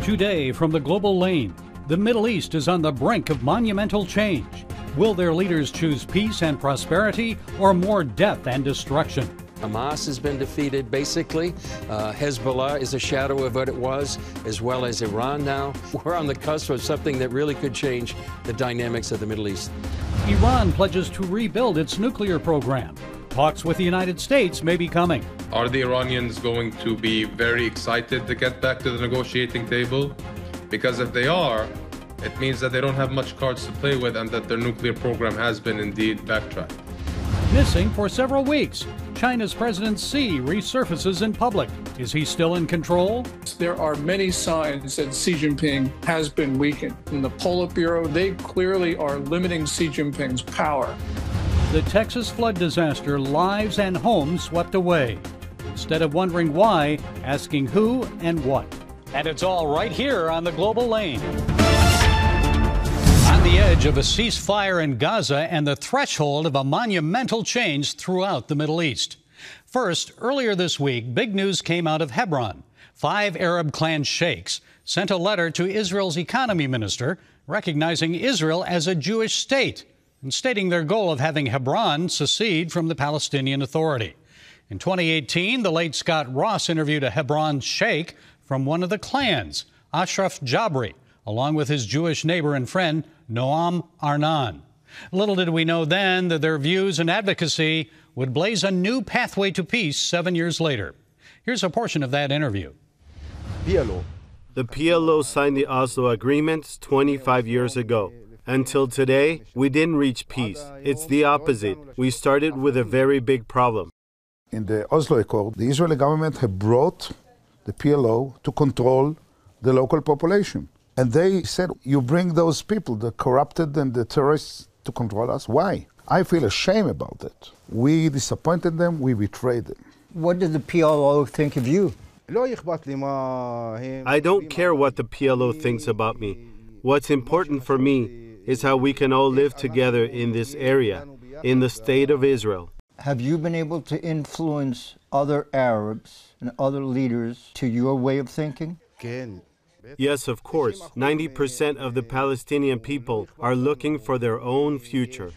Today from the global lane, the Middle East is on the brink of monumental change. Will their leaders choose peace and prosperity or more death and destruction? Hamas has been defeated, basically. Hezbollah is a shadow of what it was, as well as Iran now. We're on the cusp of something that really could change the dynamics of the Middle East. Iran pledges to rebuild its nuclear program. Talks with the United States may be coming. Are the Iranians going to be very excited to get back to the negotiating table? Because if they are, it means that they don't have much cards to play with and that their nuclear program has been indeed backtracked. Missing for several weeks, China's President Xi resurfaces in public. Is he still in control? There are many signs that Xi Jinping has been weakened. In the Politburo, they clearly are limiting Xi Jinping's power. The Texas flood disaster, lives and homes swept away. Instead of wondering why, asking who and what. And it's all right here on the global lane. On the edge of a ceasefire in Gaza and the threshold of a monumental change throughout the Middle East. First, earlier this week, big news came out of Hebron. 5 Arab clan sheiks sent a letter to Israel's economy minister recognizing Israel as a Jewish state and stating their goal of having Hebron secede from the Palestinian Authority. In 2018, the late Scott Ross interviewed a Hebron sheikh from one of the clans, Ashraf Jabri, along with his Jewish neighbor and friend, Noam Arnan. Little did we know then that their views and advocacy would blaze a new pathway to peace 7 years later. Here's a portion of that interview. The PLO signed the Oslo Agreement 25 years ago. Until today, we didn't reach peace. It's the opposite. We started with a very big problem. In the Oslo Accord, the Israeli government had brought the PLO to control the local population. And they said, you bring those people, the corrupted and the terrorists, to control us. Why? I feel ashamed about it. We disappointed them, we betrayed them. What did the PLO think of you? I don't care what the PLO thinks about me. What's important for me is how we can all live together in this area, in the state of Israel. Have you been able to influence other Arabs and other leaders to your way of thinking? Yes, of course. 90% of the Palestinian people are looking for their own future.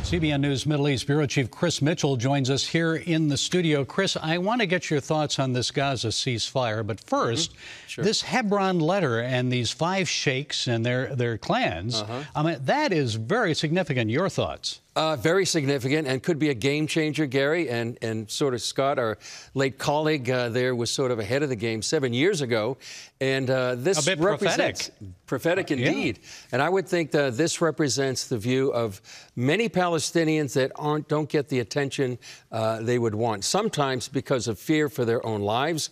CBN News Middle East Bureau Chief Chris Mitchell joins us here in the studio. Chris, I want to get your thoughts on this Gaza ceasefire, but first, this Hebrron Letter and these 5 sheiks and their clans, I mean, that is very significant. Your thoughts? Very significant and could be a game changer, Gary. And sort of Scott, our late colleague there, was sort of ahead of the game 7 years ago. And this a bit represents prophetic indeed. Yeah. And I would think that this represents the view of many Palestinians that don't get the attention they would want. Sometimes because of fear for their own lives,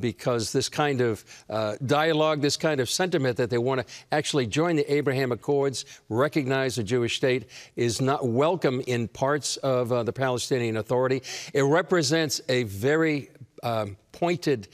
because this kind of dialogue, this kind of sentiment that they want to actually join the Abraham Accords, recognize a Jewish state, is not welcome in parts of the Palestinian Authority. It represents a very pointed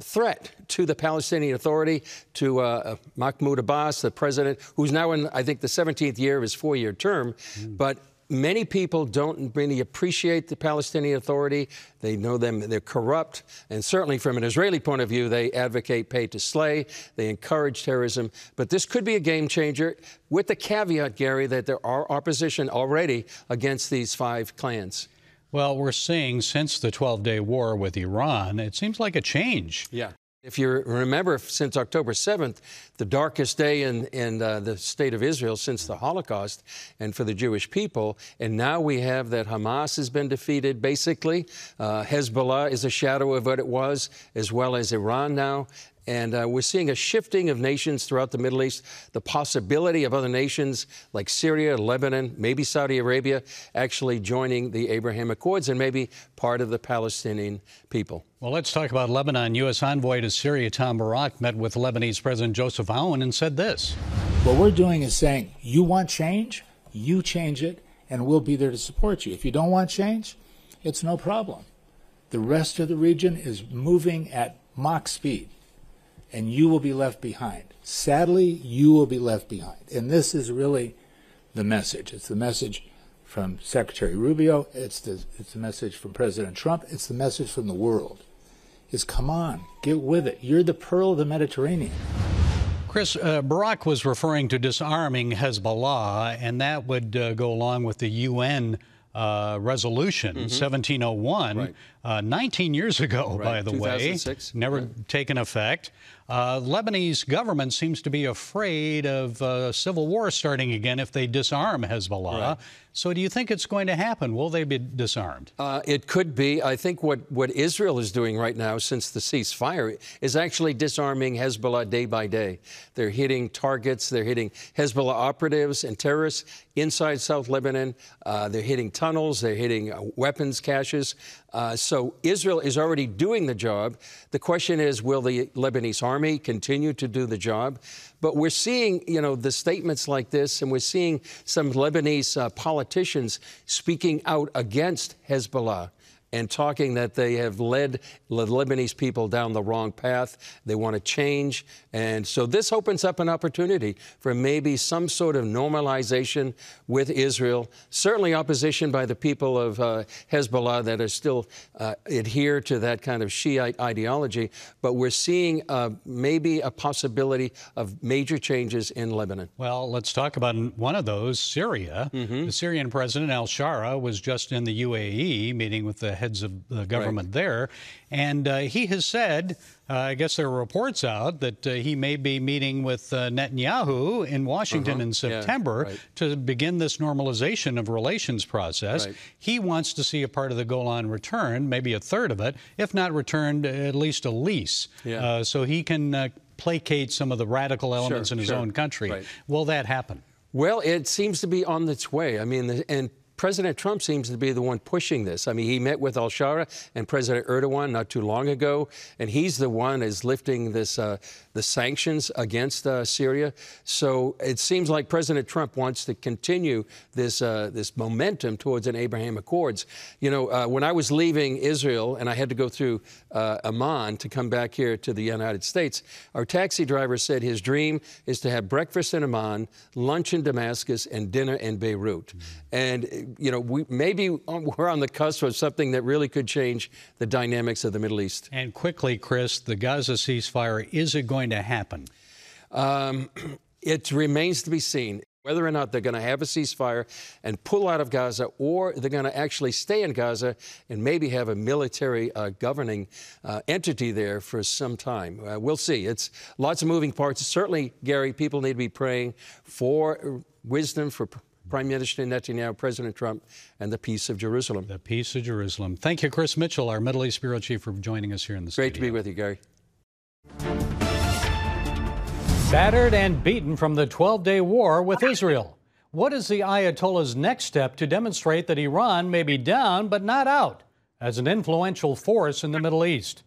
threat to the Palestinian Authority, to Mahmoud Abbas, the president, who's now in, I think, the 17th year of his 4-year term. But many people don't really appreciate the Palestinian Authority. They know them, they're corrupt. And certainly from an Israeli point of view, they advocate pay to slay. They encourage terrorism. But this could be a game changer with the caveat, Gary, that there are opposition already against these 5 clans. Well, we're seeing since the 12-day war with Iran, it seems like a change. Yeah. If you remember, since October 7th, the darkest day in the state of Israel since the Holocaust and for the Jewish people, and now we have that Hamas has been defeated, basically. Hezbollah is a shadow of what it was, as well as Iran now. And we're seeing a shifting of nations throughout the Middle East, the possibility of other nations like Syria, Lebanon, maybe Saudi Arabia actually joining the Abraham Accords and maybe part of the Palestinian people. Well, let's talk about Lebanon. U.S. envoy to Syria, Tom Barak, met with Lebanese President Joseph Aoun and said this. What we're doing is saying, you want change, you change it, and we'll be there to support you. If you don't want change, it's no problem. The rest of the region is moving at Mach speed. And you will be left behind. Sadly, you will be left behind. And this is really the message. It's the message from Secretary Rubio. It's the message from President Trump. It's the message from the world. is come on, get with it. You're the pearl of the Mediterranean. Chris, Barack was referring to disarming Hezbollah, and that would go along with the UN resolution 1701, 19 years ago, by the way, never taken effect. Lebanese government seems to be afraid of civil war starting again if they disarm Hezbollah. So do you think it's going to happen? Will they be disarmed? It could be. I think what Israel is doing right now since the ceasefire is actually disarming Hezbollah day by day. They're hitting targets. They're hitting Hezbollah operatives and terrorists inside South Lebanon. They're hitting tunnels. They're hitting weapons caches. So Israel is already doing the job. The question is, will the Lebanese army continue to do the job? But we're seeing, the statements like this, and we're seeing some Lebanese politicians speaking out against Hezbollah and talking that they have led the Lebanese people down the wrong path. They want to change. And so this opens up an opportunity for maybe some sort of normalization with Israel. Certainly opposition by the people of Hezbollah that are still adhere to that kind of Shiite ideology. But we're seeing maybe a possibility of major changes in Lebanon. Well, let's talk about one of those, Syria. The Syrian president, al-Shara, was just in the UAE meeting with the heads of the government there. And he has said, I guess there are reports out that he may be meeting with Netanyahu in Washington in September to begin this normalization of relations process. He wants to see a part of the Golan returned, maybe a third of it, if not returned, at least a lease, so he can placate some of the radical elements in his own country. Will that happen? Well, it seems to be on its way. I mean, and President Trump seems to be the one pushing this. I mean, he met with al-Shara and President Erdogan not too long ago, and he's the one is lifting this the sanctions against Syria. So it seems like President Trump wants to continue this this momentum towards an Abraham Accords. When I was leaving Israel and I had to go through Amman to come back here to the United States, our taxi driver said his dream is to have breakfast in Amman, lunch in Damascus, and dinner in Beirut. And maybe we're on the cusp of something that really could change the dynamics of the Middle East. And quickly, Chris, the Gaza ceasefire, is it going to happen? It remains to be seen whether or not they're going to have a ceasefire and pull out of Gaza, or they're going to actually stay in Gaza and maybe have a military governing entity there for some time. We'll see. It's lots of moving parts. Certainly, Gary, people need to be praying for wisdom for Prime Minister Netanyahu, President Trump, and the peace of Jerusalem. The peace of Jerusalem. Thank you, Chris Mitchell, our Middle East Bureau Chief, for joining us here in the studio. Great to be with you, Gary. Battered and beaten from the 12-day war with Israel. What is the Ayatollah's next step to demonstrate that Iran may be down but not out as an influential force in the Middle East?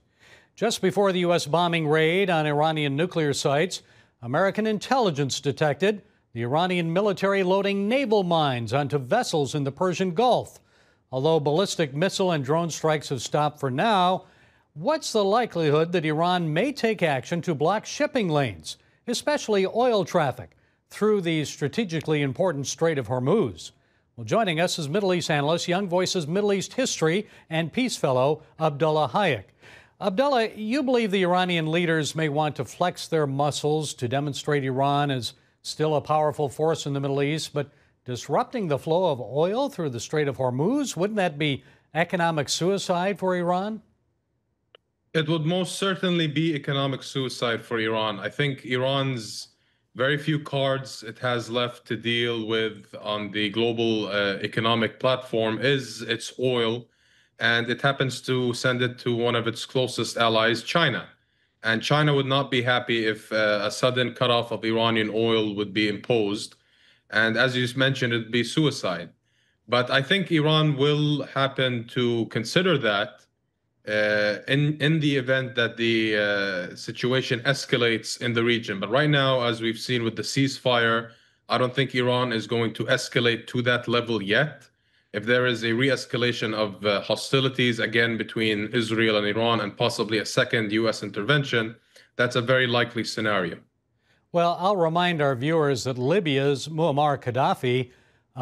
Just before the U.S. bombing raid on Iranian nuclear sites, American intelligence detected the Iranian military loading naval mines onto vessels in the Persian Gulf. Although ballistic missile and drone strikes have stopped for now, what's the likelihood that Iran may take action to block shipping lanes, especially oil traffic, through the strategically important Strait of Hormuz? Well, joining us is Middle East analyst, Young Voices Middle East History and Peace Fellow, Abdullah Hayek. Abdullah, you believe the Iranian leaders may want to flex their muscles to demonstrate Iran as still a powerful force in the Middle East, but disrupting the flow of oil through the Strait of Hormuz, wouldn't that be economic suicide for Iran? It would most certainly be economic suicide for Iran. I think Iran's very few cards it has left to deal with on the global economic platform is its oil, and it happens to send it to one of its closest allies, China. And China would not be happy if a sudden cutoff of Iranian oil would be imposed. And as you mentioned, it'd be suicide. But I think Iran will happen to consider that in the event that the situation escalates in the region. But right now, as we've seen with the ceasefire, I don't think Iran is going to escalate to that level yet. If there is a re-escalation of hostilities again between Israel and Iran and possibly a second U.S. intervention, that's a very likely scenario. Well, I'll remind our viewers that Libya's Muammar Gaddafi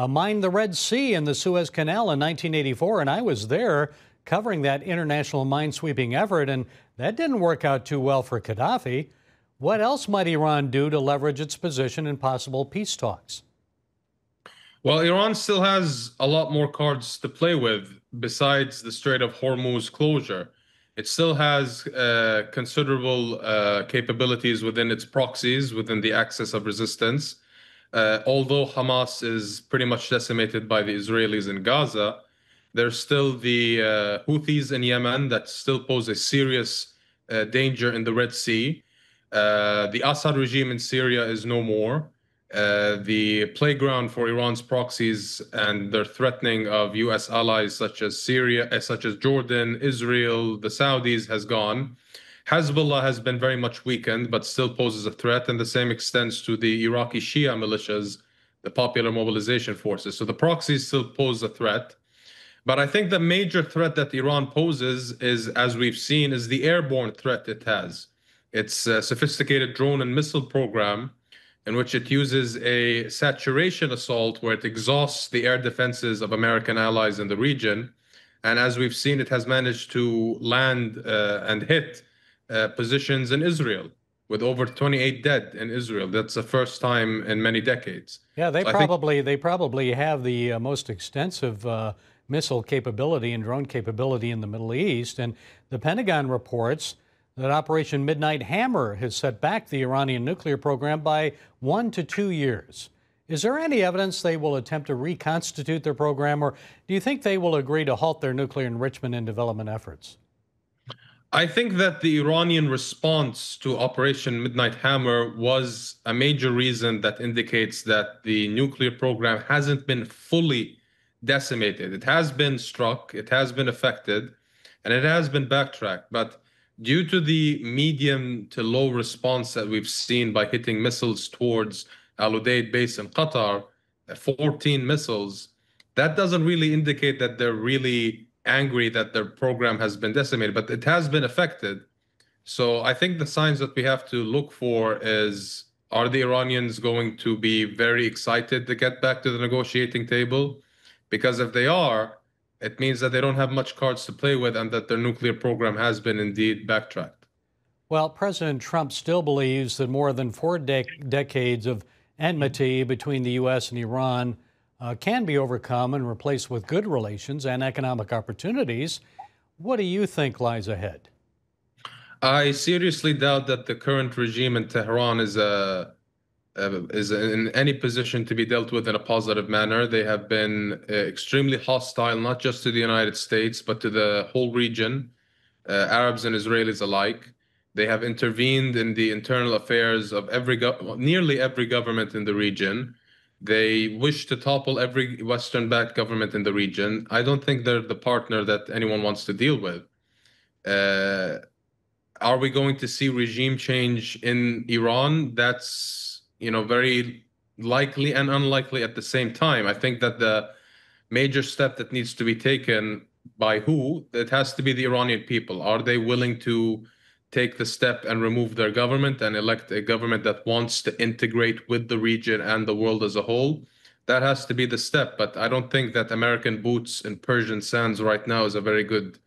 mined the Red Sea and the Suez Canal in 1984, and I was there covering that international minesweeping effort, and That didn't work out too well for Gaddafi. What else might Iran do to leverage its position in possible peace talks? Well, Iran still has a lot more cards to play with besides the Strait of Hormuz closure. It still has considerable capabilities within its proxies, within the axis of resistance. Although Hamas is pretty much decimated by the Israelis in Gaza, there's still the Houthis in Yemen that still pose a serious danger in the Red Sea. The Assad regime in Syria is no more. The playground for Iran's proxies and their threatening of U.S. allies such as Syria, such as Jordan, Israel, the Saudis has gone. Hezbollah has been very much weakened, but still poses a threat, and the same extends to the Iraqi Shia militias, the Popular Mobilization Forces. So the proxies still pose a threat. But I think the major threat that Iran poses is, as we've seen, is the airborne threat it has. Its sophisticated drone and missile program, in which it uses a saturation assault where it exhausts the air defenses of American allies in the region. And as we've seen, it has managed to land and hit positions in Israel, with over 28 dead in Israel. That's the first time in many decades. Yeah, they probably have the most extensive missile capability and drone capability in the Middle East. And the Pentagon reports that Operation Midnight Hammer has set back the Iranian nuclear program by 1 to 2 years. Is there any evidence they will attempt to reconstitute their program, or do you think they will agree to halt their nuclear enrichment and development efforts? I think that the Iranian response to Operation Midnight Hammer was a major reason that indicates that the nuclear program hasn't been fully decimated. It has been struck, it has been affected, and it has been backtracked. But due to the medium to low response that we've seen by hitting missiles towards Al Udeid base in Qatar, 14 missiles, that doesn't really indicate that they're really angry that their program has been decimated, but it has been affected. So I think the signs that we have to look for is, are the Iranians going to be very excited to get back to the negotiating table? Because if they are, it means that they don't have much cards to play with and that their nuclear program has been indeed backtracked. Well, President Trump still believes that more than 4 decades of enmity between the U.S. and Iran can be overcome and replaced with good relations and economic opportunities. What do you think lies ahead? I seriously doubt that the current regime in Tehran is in any position to be dealt with in a positive manner. They have been extremely hostile, not just to the United States, but to the whole region, Arabs and Israelis alike. They have intervened in the internal affairs of nearly every government in the region. They wish to topple every Western-backed government in the region. I don't think they're the partner that anyone wants to deal with. Are we going to see regime change in Iran? That's very likely and unlikely at the same time. I think that the major step that needs to be taken by it has to be the Iranian people. Are they willing to take the step and remove their government and elect a government that wants to integrate with the region and the world as a whole? That has to be the step. But I don't think that American boots in Persian sands right now is a very good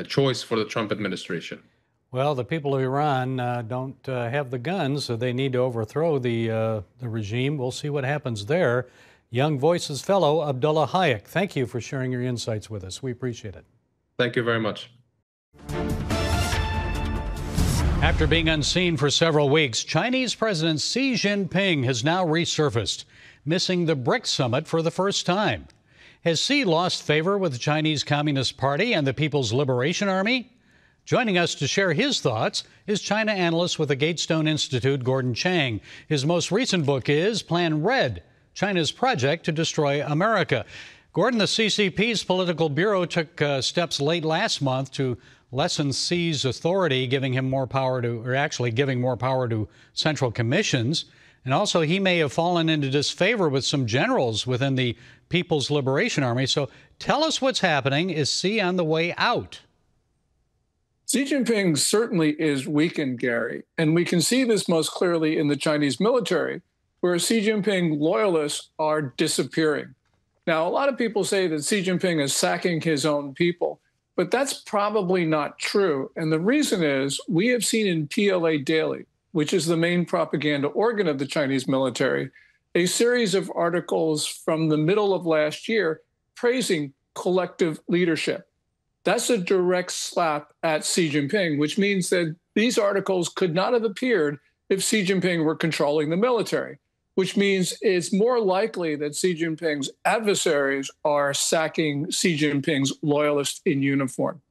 choice for the Trump administration. Well, the people of Iran don't have the guns, so they need to overthrow the regime. We'll see what happens there. Young Voices fellow Abdullah Hayek, thank you for sharing your insights with us. We appreciate it. Thank you very much. After being unseen for several weeks, Chinese President Xi Jinping has now resurfaced, missing the BRICS summit for the first time. Has Xi lost favor with the Chinese Communist Party and the People's Liberation Army? Joining us to share his thoughts is China analyst with the Gatestone Institute, Gordon Chang. His most recent book is Plan Red, China's Project to Destroy America. Gordon, the CCP's political bureau took steps late last month to lessen Xi's authority, giving him more power giving more power to central commissions. And also, he may have fallen into disfavor with some generals within the People's Liberation Army. So tell us what's happening. Is Xi on the way out? Xi Jinping certainly is weakened, Gary, and we can see this most clearly in the Chinese military, where Xi Jinping loyalists are disappearing. Now, a lot of people say that Xi Jinping is sacking his own people. But that's probably not true. And the reason is we have seen in PLA Daily, which is the main propaganda organ of the Chinese military, a series of articles from the middle of last year praising collective leadership. That's a direct slap at Xi Jinping, which means that these articles could not have appeared if Xi Jinping were controlling the military, which means it's more likely that Xi Jinping's adversaries are sacking Xi Jinping's loyalists in uniform.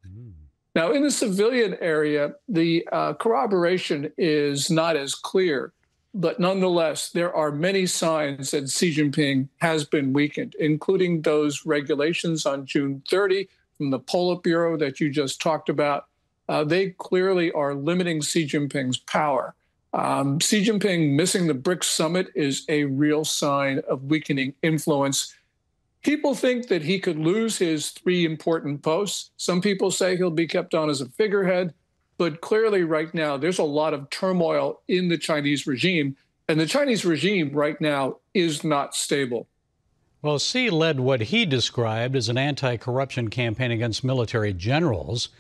Now, in the civilian area, the corroboration is not as clear, but nonetheless, there are many signs that Xi Jinping has been weakened, including those regulations on June 30 from the Politburo that you just talked about. They clearly are limiting Xi Jinping's power. Xi Jinping missing the BRICS summit is a real sign of weakening influence. People think that he could lose his 3 important posts. Some people say he'll be kept on as a figurehead. But clearly right now, there's a lot of turmoil in the Chinese regime. And the Chinese regime right now is not stable. Well, Xi led what he described as an anti-corruption campaign against military generals.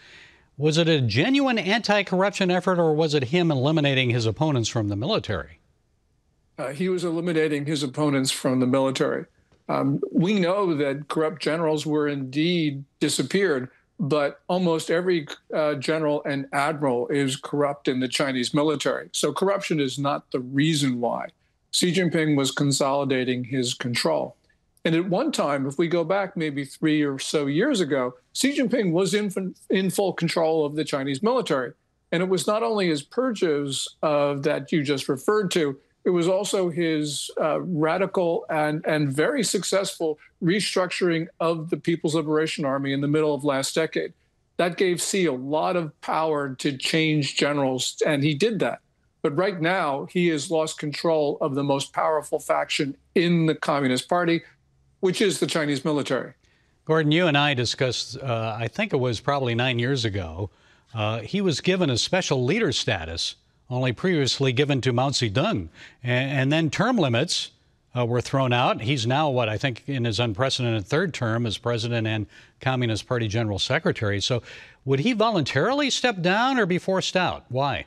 Was it a genuine anti-corruption effort, or was it him eliminating his opponents from the military? He was eliminating his opponents from the military. We know that corrupt generals were indeed disappeared, but almost every general and admiral is corrupt in the Chinese military. So corruption is not the reason why. Xi Jinping was consolidating his control. And at one time, if we go back maybe 3 or so years ago, Xi Jinping was in full control of the Chinese military. And it was not only his purges that you just referred to, it was also his radical and very successful restructuring of the People's Liberation Army in the middle of last decade. That gave Xi a lot of power to change generals, and he did that. But right now, he has lost control of the most powerful faction in the Communist Party, which is the Chinese military. Gordon, you and I discussed, I think it was probably 9 years ago, he was given a special leader status, only previously given to Mao Zedong. And then term limits were thrown out. He's now, I think in his unprecedented 3rd term as president and Communist Party general secretary. So would he voluntarily step down or be forced out? Why?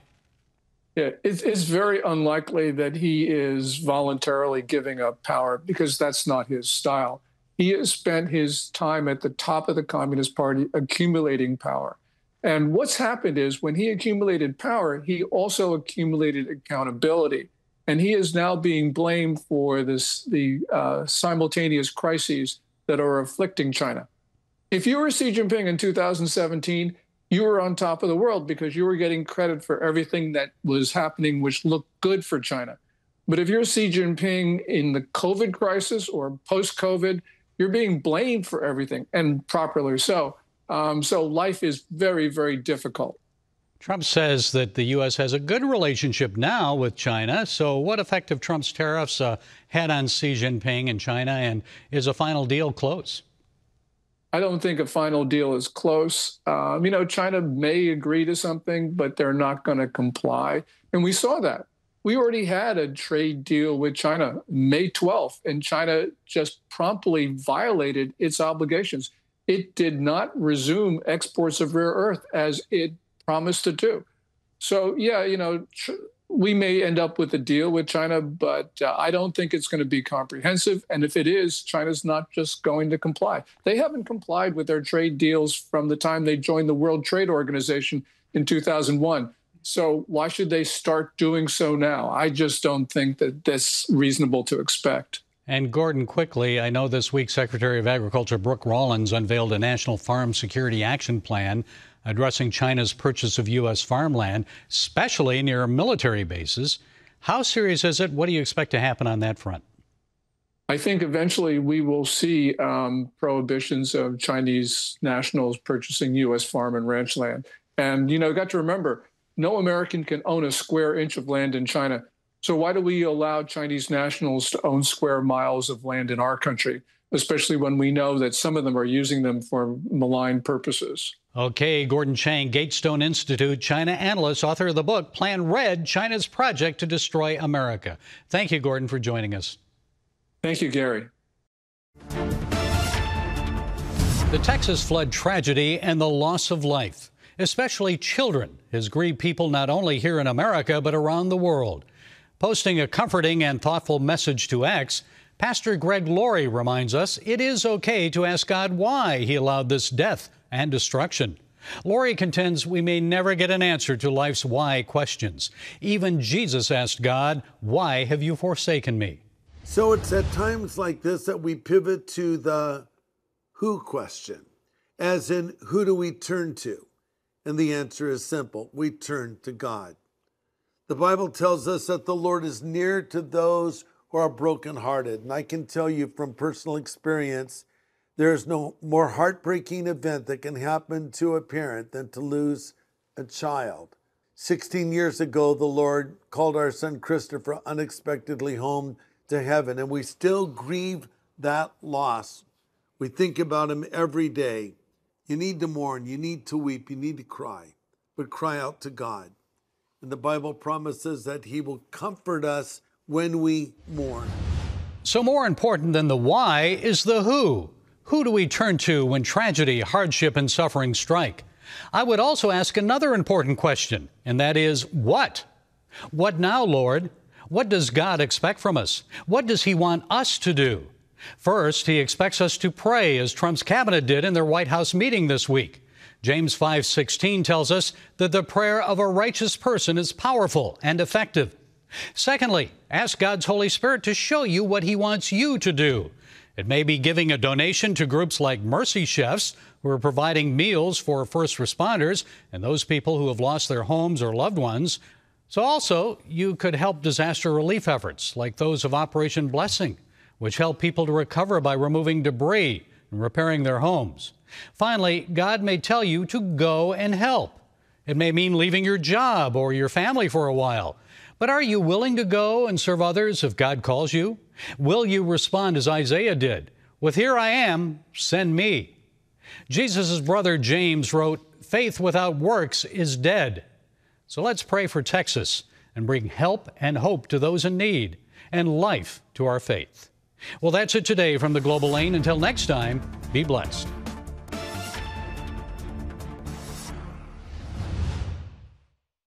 Yeah, it's very unlikely that he is voluntarily giving up power, because that's not his style. He has spent his time at the top of the Communist Party accumulating power. And what's happened is when he accumulated power, he also accumulated accountability. And he is now being blamed for the simultaneous crises that are afflicting China. If you were Xi Jinping in 2017, you were on top of the world because you were getting credit for everything that was happening, which looked good for China. But if you're Xi Jinping in the COVID crisis or post-COVID, you're being blamed for everything, and properly so. So life is very, very difficult. Trump says that the U.S. has a good relationship now with China. So what effect have Trump's tariffs had on Xi Jinping and China, and is a final deal close? I don't think a final deal is close. China may agree to something, but they're not going to comply. And we saw that. We already had a trade deal with China May 12th, and China just promptly violated its obligations. It did not resume exports of rare earth as it promised to do. So, yeah, we may end up with a deal with China, but I don't think it's going to be comprehensive. And if it is, China's not just going to comply. They haven't complied with their trade deals from the time they joined the World Trade Organization in 2001. So why should they start doing so now? I just don't think that that's reasonable to expect. And Gordon, quickly, I know this week Secretary of Agriculture Brooke Rollins unveiled a National Farm Security Action Plan addressing China's purchase of U.S. farmland, especially near military bases. How serious is it? What do you expect to happen on that front? I think eventually we will see prohibitions of Chinese nationals purchasing U.S. farm and ranch land. And, got to remember, no American can own a square inch of land in China. So why do we allow Chinese nationals to own square miles of land in our country, especially when we know that some of them are using them for malign purposes? Okay, Gordon Chang, Gatestone Institute, China analyst, author of the book, Plan Red, China's Project to Destroy America. Thank you, Gordon, for joining us. Thank you, Gary. The Texas flood tragedy and the loss of life, especially children, has grieved people not only here in America but around the world. Posting a comforting and thoughtful message to X, Pastor Greg Laurie reminds us it is okay to ask God why he allowed this death and destruction. Laurie contends we may never get an answer to life's why questions. Even Jesus asked God, "Why have you forsaken me?" So it's at times like this that we pivot to the who question, as in, who do we turn to? And the answer is simple. We turn to God. The Bible tells us that the Lord is near to those who are brokenhearted. And I can tell you from personal experience, there is no more heartbreaking event that can happen to a parent than to lose a child. 16 years ago, the Lord called our son Christopher unexpectedly home to heaven, and we still grieve that loss. We think about him every day. You need to mourn, you need to weep, you need to cry, but cry out to God. And the Bible promises that he will comfort us when we mourn. So more important than the why is the who. Who do we turn to when tragedy, hardship, and suffering strike? I would also ask another important question, and that is what? What now, Lord? What does God expect from us? What does he want us to do? First, he expects us to pray, as Trump's cabinet did in their White House meeting this week. James 5:16 tells us that the prayer of a righteous person is powerful and effective. Secondly, ask God's Holy Spirit to show you what he wants you to do. It may be giving a donation to groups like Mercy Chefs, who are providing meals for first responders and those people who have lost their homes or loved ones. So also, you could help disaster relief efforts like those of Operation Blessing, which help people to recover by removing debris and repairing their homes. Finally, God may tell you to go and help. It may mean leaving your job or your family for a while. But are you willing to go and serve others if God calls you? Will you respond as Isaiah did, with "Here I am, send me"? Jesus' brother James wrote, "Faith without works is dead." So let's pray for Texas and bring help and hope to those in need and life to our faith. Well, that's it today from the Global Lane. Until next time, be blessed.